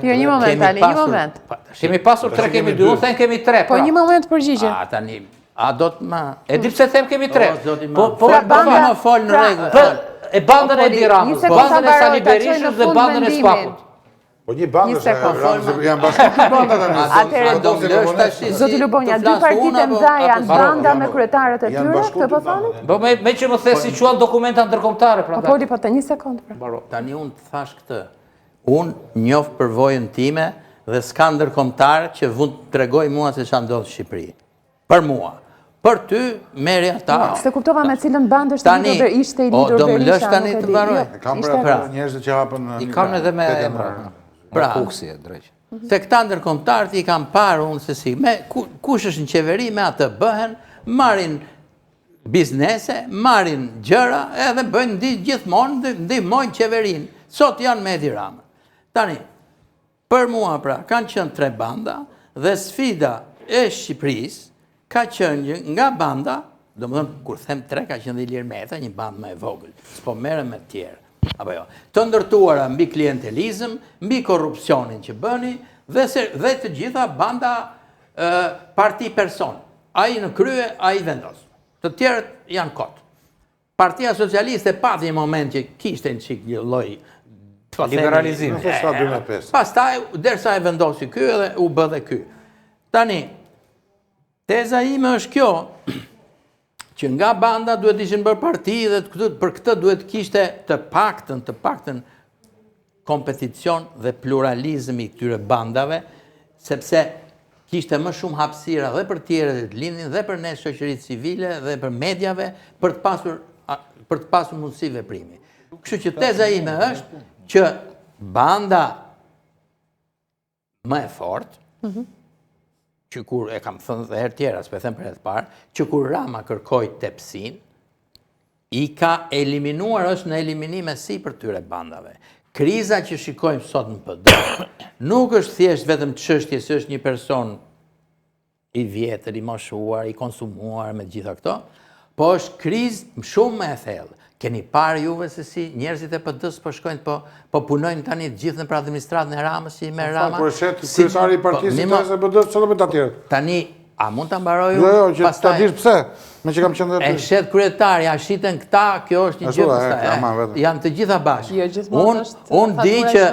Një moment, Ali, një moment. Kemi pasur 3, kemi 2, unë them kemi 3. Po një moment përgjigje. Tani, a do të ma... E di pse them kemi 3. Po më fol në rregull. E bandën e Edi Ramës, bandën e Sali Berishës dhe bandën e Spakut. Po një bandë është, janë bashkë banda tani. Atëherë, Zoti Lubonja, dy partitë mëdha janë banda me kryetarët e tyre, këtë po thoni? Po me që më the si quan dokumenta ndërkombëtare, Po poli, po të një sekond. Tani unë të thash këtë. Unë njoh përvojën time dhe s'ka ndërkombëtar që vund të tregoj mua se ç'a ndodh në Shqipëri. Për mua. Për ty, merri ata. Se kuptova me cilën bandë është i lidhur, ishte i lidhur do më lësh tani të mbaroj. Kam pra njerëzit që hapën... I kam edhe me emra. Pra, se këta ndërkombëtarët i kam parë unë se si. Kush është në qeveri me atë bëhen, marrin biznese, marrin gjëra, edhe bëjnë gjithmonë ndihmojnë qeverinë. Sot janë me Edi Ramën. Tani, për mua pra, kanë qenë 3 banda dhe sfida e Shqipërisë ka qenë nga banda, do më thëmë, kur them 3 ka qenë dhe Ilir Meta, një bandë me e vogël, s'po merë me tjerë. Apo jo, të ndërtuara mbi klientelizëm, mbi korrupsionin që bëni, dhe të gjitha banda parti person. A i në krye, a i vendos. Të tjerët janë kotë. Partia Socialiste pati një moment që kishte në qik një loj liberalizim. Pastaj, derisa e vendosi ky edhe u bë dhe ky. Tani, teza ime është kjo, që nga banda duhet ishin bërë parti dhe për këtë duhet kishte të paktën kompeticion dhe pluralizm i këtyre bandave, sepse kishte më shumë hapësira dhe për tjerët të lindin, dhe për ne shoqëritë civile, dhe për mediave, për të pasur mundësi veprimi. Kështu që teza ime është që banda më e fortë, që kur e kam thënë dhe herë tjera, s'pe them për herë të parë, që kur Rama kërkoi tepsin, i ka eliminuar, është në eliminime si për tyre bandave. Kriza që shikojmë sot në PD, nuk është thjesht vetëm çështje se është një person i vjetër, i moshuar, i konsumuar me gjitha këto, po është krizë shumë më e thellë. Keni parë juve se si njerëzit e PD-s po shkojnë, po punojnë tani gjithë në për administratën e Ramës, që i merr Rama. Po e shet kryetari i partisë të PD-s, çfarë do të tjerë? Tani, a mund ta mbaroj unë? Jo, që ta dish pse, me që kam qenë dhe... E shet kryetari, a shiten këta, kjo është një gjë pastaj. Janë të gjitha bashkë. Unë di që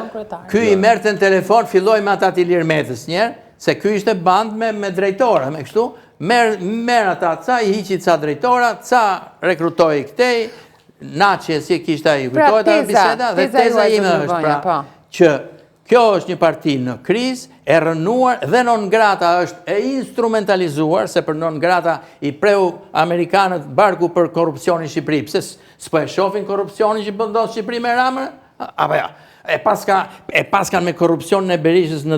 ky i merrte në telefon, filloi me ata të Ilir Metës njerë, se ky ishte bandë me drejtora, me kështu, merr ata ca, i hiqi ca drejtora, ca rekrutoi këtej, Naçi si kishte ai kujtohet ajo biseda dhe teza ime është pra që kjo është një parti në krizë, e rënuar dhe non grata është e instrumentalizuar, se për non grata i preu Amerikanët barku për korrupsionin në Shqipëri. Pse s'po e shohin korrupsionin që bëndon në Shqipëri me Ramën? Apo ja, e paska me korrupsionin e Berishës në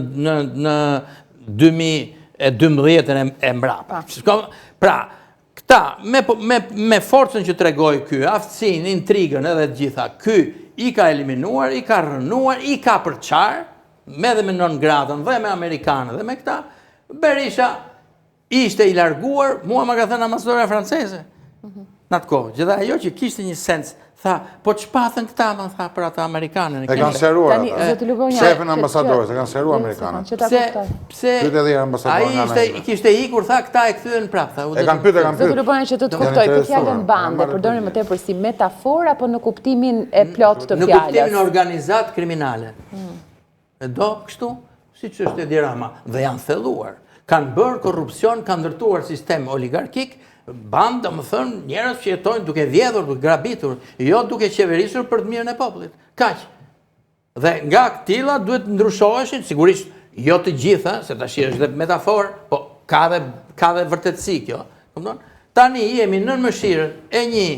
2012 e mbrapa. Pra, këta, me forcën që tregoj ky, aftësin, intrigën edhe gjitha, ky i ka eliminuar, i ka rënuar, i ka përqar, me dhe me non gradën, dhe me Amerikanë, dhe me këta, Berisha ishte i larguar, mua më ka thënë ambasadora franceze. Në atë kohë, gjitha ajo që kishte një sens, tha, po ç'patën këta, më tha, për ata Amerikanën. E kanë seruar ata. Shefin ambasadorës, e kanë seruar Amerikanët. Pse ai kishte ikur, tha, këta e kthyen prapë. E kanë pyet. Zoti Lubonja, që të kuptoj, këtë fjalën bande, përdorin më tepër si metaforë apo në kuptimin e plot të fjalës? Në kuptimin organizat kriminale. E do kështu, siç është Edi Rama, dhe janë thelluar. Kanë bërë korrupsion, kanë ndërtuar sistem oligarkik, bandë, do më thënë, njerëz që jetojnë duke vjedhur, duke grabitur, jo duke qeverisur për të mirën e popullit. Kaq. Dhe nga këtilla duhet ndryshoheshin, sigurisht jo të gjitha, se tash është dhe metaforë, po ka dhe vërtetësi kjo. Tani jemi nën mëshirën e një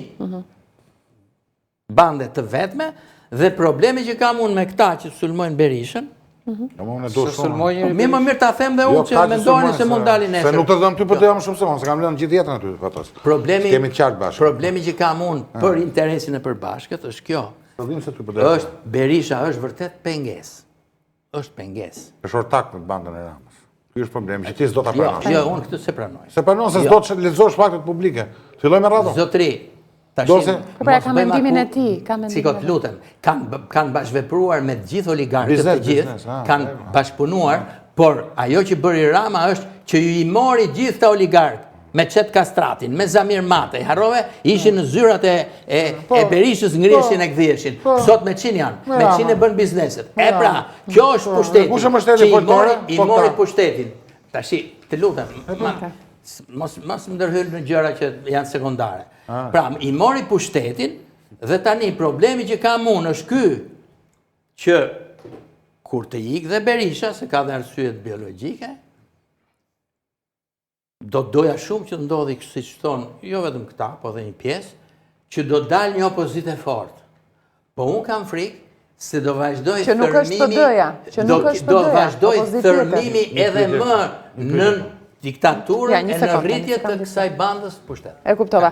bande të vetme, dhe problemi që kam unë me këta që sulmojnë Berishën, mi më mirë ta them dhe unë që mendojnë se mund dalin nesër. Se nuk të dhëm ty për të jam shumë se se kam lënë gjithë jetën aty fatos. Problemi që kam unë për interesin e përbashkët është kjo. Berisha është vërtet penges. Është penges. Është ortak në bandën e Ramës. Ky është problemi që ti s'do ta pranosh. Jo, unë këtë se pranoj. Se pranon se s'do të lexosh faktet publike. Filloj me radhën. Zotri, Pra ka mendimin e ti. Cikot lutem, kanë bashkëvepruar me të gjithë oligarkët të gjithë, kanë bashkëpunuar, por ajo që bëri Rama është që ju i mori gjithë të oligarkë, me Qetë Kastratin, me Zamir Mate, harrove, ishin në zyrat e Berishës ngrishin e këdhjeshin. Sot me qin janë, me qin e bën bizneset. E pra, kjo është pushtetin, që i mori pushtetin. Tashi, të lutem, mos më ndërhyll në gjëra që janë sekundare. Pra, i mori pushtetin, dhe tani problemi që kam unë është ky, që kur të ikë dhe Berisha, se ka dhe arsyet biologjike, do doja shumë që të ndodhi kështë si që thonë, jo vetëm këta, po dhe një pjesë, që do dalë një opozitë e fortë. Po unë kam frikë se do vazhdoj thërmimi edhe më në diktaturën e në rritje të kësaj bandës pushtet. E kuptova.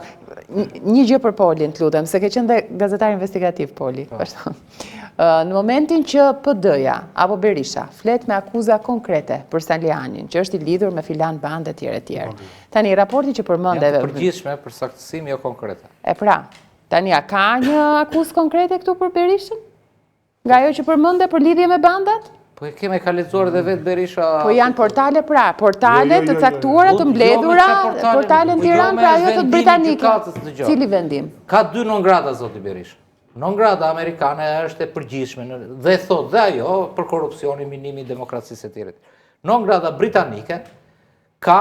Një gjë për Polin, të lutem, se ke qenë dhe gazetar investigativ, Poli. Në momentin që PD-ja apo Berisha flet me akuza konkrete për Salianin, që është i lidhur me filan bande tjere. Tani, raporti që përmëndeve... Janë të përgjithshme për saktësim, jo konkrete. E pra, tani, a ka një akuz konkrete këtu për Berishën? Nga jo që përmënde për lidhje me bandat? Po e keme ka lexuar dhe vetë Berisha... Po janë portale pra, portale të caktuara, të mbledhura, portale në Tiranë, pra jo të britanike. Cili vendim? Ka dy non-grata, zoti Berisha. Non-grata amerikane është e përgjithshme dhe thot dhe ajo për korupcioni, minimi, demokracisë e tjere. Non-grata britanike ka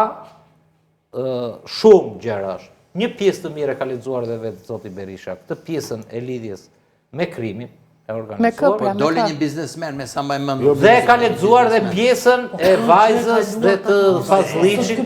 shumë gjëra është. Një pjesë të mire ka lexuar dhe vetë zoti Berisha, këtë pjesën e lidhjes me krimin, Po doli një biznesmen me sa mbaj mend. Dhe ka lexuar dhe pjesën e vajzës dhe të Fazliçit.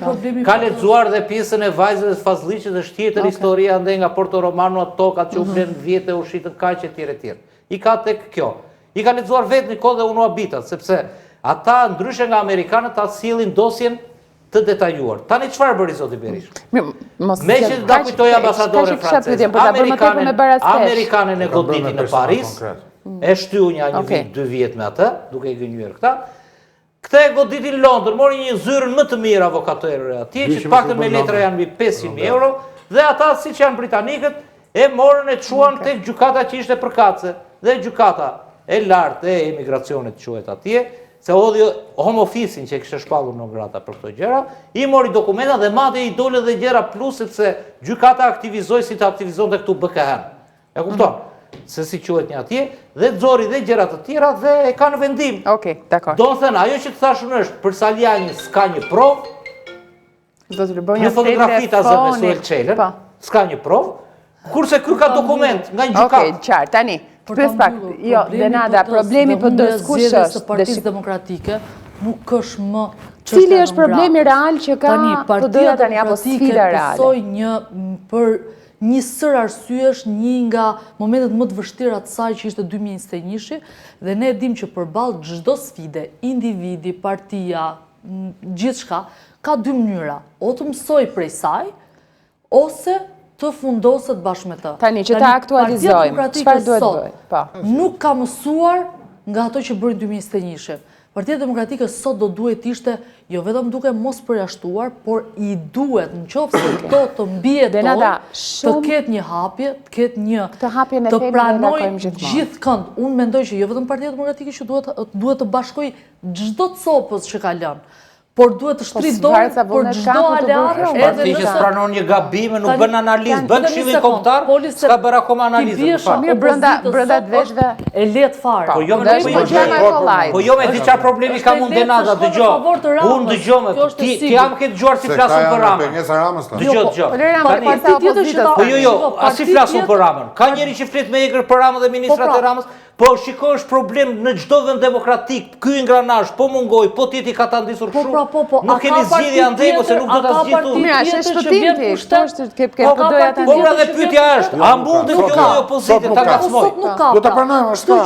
Ka lexuar dhe pjesën e vajzës dhe të Fazliçit dhe tjetër historia ndaj nga Porto Romano ato tokat që u blen vjetë u shitën kaq e tjerë. I ka tek kjo. I ka lexuar vetë Nikol dhe unë habitat, sepse ata ndryshe nga amerikanët ta sillin dosjen të detajuar. Tani çfarë bëri zoti Berisha? Me që da kujtoj ambasadore franceze. Amerikanën e goditi në Paris. E shtyu një vit, 2 vjet me atë, duke i gënjur këta. Këta e goditin Londër, mori një zyrën më të mirë avokatërë atje, që paktën me letra janë mbi 500.000 euro, dhe ata, si që janë britanikët, e morën e çuan tek gjykata që ishte përkatëse, dhe gjykata e lartë e emigracionit quhet atje, se hodhi home office-in që kishte shpallur non-grata për këto gjëra, i mori dokumenta dhe madje i dole dhe gjëra plus sepse gjykata aktivizoi si të aktivizonte këtu BKH. E kupton? Se si quhet një atje, dhe xori dhe gjëra të tjera dhe e ka në vendim. Okej, dakor. Do të thënë, ajo që të thashun është, për Salianin s'ka një provë, një fotografi ta zë me Suel Çelën, s'ka një provë, kurse ky ka dokument nga një gjykatë. Okej, qartë, tani, pyes pak, jo, Denada, problemi PD-s kush është? Së Partisë Demokratike nuk është më Cili është problemi real që ka PD-ja tani apo sfida reale? Besoj për një sër arsyesh, një nga momentet më të vështira të saj që ishte 2021, dhe ne dim që përballë çdo sfide, individi, partia, gjithçka, ka 2 mënyra, o të mësoj prej saj, ose të fundoset bashkë me të. Tani që ta aktualizojmë, çfarë duhet bëj? Nuk ka mësuar nga ato që bëri 2021. Partia Demokratike sot do duhet ishte jo vetëm duke mos përjashtuar, por i duhet në qoftë se këto të mbijetojnë, të ketë një hapje, të ketë një të pranojë gjithkënd. Unë mendoj që jo vetëm Partia Demokratike që duhet të bashkoj çdo copës që ka lënë, por duhet të shtrit dorë për çdo aleat. Partia që pranon një gabim, nuk bën analizë, bën këshillin kombëtar, s'ka bërë akoma analizë. Mirë, brenda dveshve e let fare. Po jo me diçka problemi kam unë Denada, dëgjoj. Unë dëgjoj, ti jam ke dëgjuar si flasun për Ramën. Dëgjoj. Po jo, as si flasun për Ramën. Ka njëri që flet me egër për Ramën dhe ministrat e Ramës. Po shiko është problem në çdo vend demokratik, ky ingranazh po mungoj, po ti ka ta ndisur kështu. Nuk kemi zgjidhje andaj ose nuk do ta zgjidhim. Mira, është shpëtim ti, është ke PD-ja tani. Po pra dhe pyetja është, a mund të kjo opozitë ta ngacmojë? Do ta pranojmë ashtu.